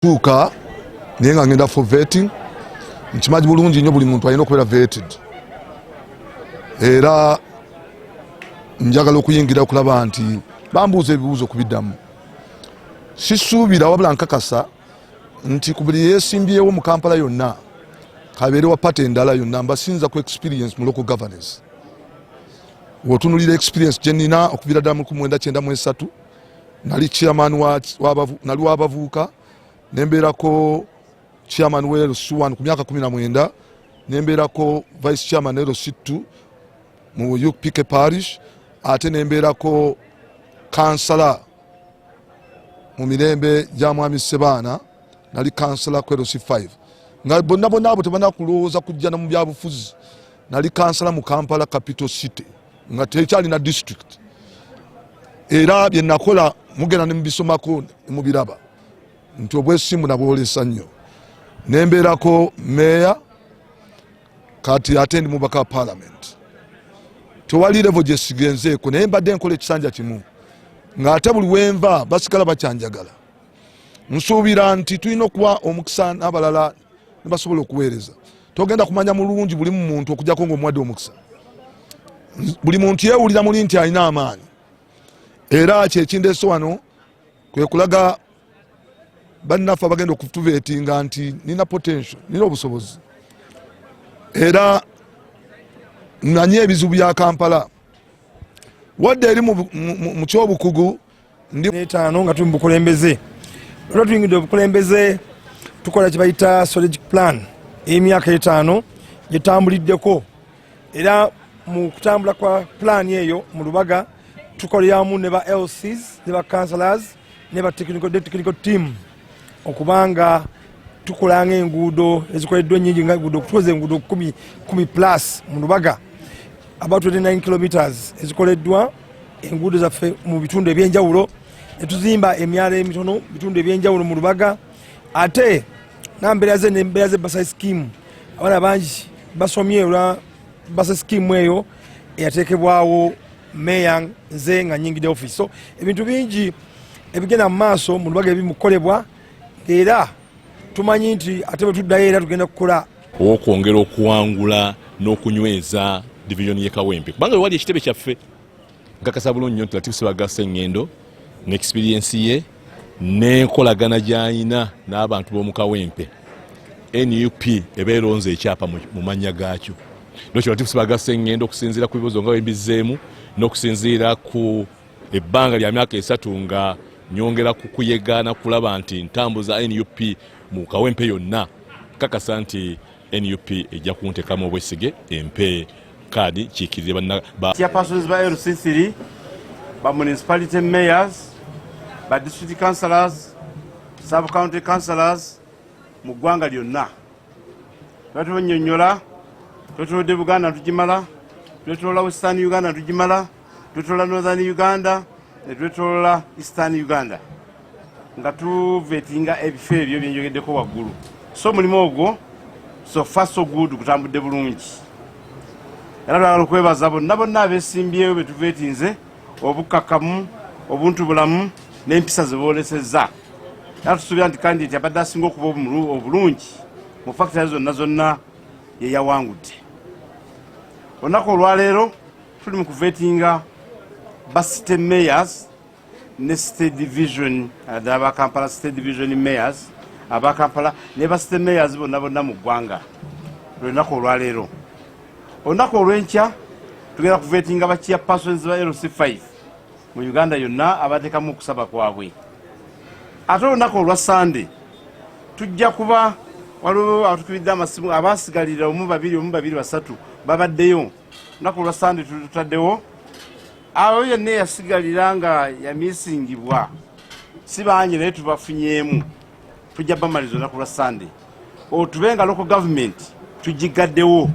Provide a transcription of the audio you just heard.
tuka nenga ngenda for vetting nkimaji bulungi nnyo buli muntu alina okubeera vetted era njagala okuyingira okulaba nti bambuuza ebibuuzo kubiddamu sisuubira wabula nkakasa nti ku buli yeesimbyewo mu Kampala yonna kabeere wa pate endala yonna mbasinza ku experience mu local governance wotunulira experience gye nnina okuviira ddala mu 1993 nali chairman nali w'abavubuka nembeerako chairman wa LC1 ku myaka 19 nembeerako vice chairman LC2 mu UPK parish ate nembeerako kansala mu mirembe gya Mwami Sebaana nali kansala ku LC5 nga bonna abo tebana kulowooza kujja na mu byabufuzi nali kansala mu Kampala capital city nga tekyali na district era bye nakola mugenda ne mubisomako mu biraba nti obwesimu nabwolesa nnyo nembeerako meya kati ate ndi mubaka wa parliament tewali level gye sigenzeeko naye mbadde nkola ekisanja kimu ng'ate buli wenva basigala bakyanjagala nsuubira nti tulina okuwa omukisa n'abalala ne basobola okuweereza togenda kumanya mulungi buli muntu okugyako ng'omuwadde omukisa buli muntu yeewulira muli nti alina amaanyi era kyekindeese wano kwe kulaga bannaffe abagenda okutuveetinga nti nina potential nina obusobozi era nanye ebizibu bya Kampala wadde eri mu kyobukugu ndi 5 nga tuli mu bukulembeze olwo tuyingidde obukulembeze tukola kye bayita strategic plan emyaka 5 gyetambuliddeko era mu kutambula kwa plan eyo mu Lubaga tukoleramu ne ba LCs ne ba councillors ne ba technical team okubanga tukolanga enguudo ezikoleddwa ennyingi nga enguudo okutuuza enguudo 10 plus mu Lubaga about 29 kilometers ezikoleddwa enguudo zaffe mu bitundu ebyenjawulo netuzimba emyalo emitono bitundu ebyenjawulo mu Lubaga ate nambeera ze basai scheme abaana bangi basomye olwa basai scheme eyo eyateekebwawo meya nze nga nyingidde office so ebintu bingi ebigenda mu maaso mu Lubaga ebimukolebwa era tumanyi nti ate bwe tuddayo era tugenda kukola okwongera okuwangula n'okunyweza division ye Kawempe kubanga wali ekitebe kyaffe nkakasa bulungi nnyo Latif Ssebaga Sengendo ne experience ye n'enkolagana gy'alina n'abantu b'omu Kawempe NUP ebeeronze ekyapa mu mannya gaakyo n'ekyo Latif Ssebaga Sengendo okusinziira ku bibuuzo nga wembizzeemu n'okusinziira ku ebbanga lya myaka 3 nga nyongera kukuyegana kulaba nti ntambuza NUP mu Kawempe yonna kakasa nti NUP ejja kuntekamu obwesige empe kadi kikirize banna chairpersons ba LC3 ba municipality mayors ba district councillors sub county councillors mu ggwanga lyonna batubanyonnyola twetolodde Buganda tugimala twetolola Western Uganda tugimala twetolola Northern Uganda netwetolola Eastern Uganda nga tuvetinga ebifo ebyo byenjogeddeko waggulu so mulimu ogwo so far so good kutambudde bulungi era twagala okwebaza bonna abeesimbyewo betuvetinze obukkakkamu obuntu bulamu n'empisa ze boolesezza era tusuubira nti kandidate abadde asinga okuba obulungi mu factory zonna ye yawangudde olunaku olwaleero tuli mu kuvetinga ba city mayors ne state division aba Kampala state division mayors aba Kampala ne ba city mayors bonna mu ggwanga olunaku olwaleero olunaku olw'enkya tugenda kuvetinga ba chairpersons ba LC5 mu Uganda yonna abateekamu okusaba kwabwe ate olunaku olwa Sunday tujja kuba waliwo atukubidde amasimu abasigalira omu babiri basatu babaddeyo olunaku olwa Sunday tutaddewo awo yenna yasigalira nga yamisingibwa si bangi naye tubafunyeemu tujja bamaliza olunaku lwa Sunday otube nga local government tugigaddewo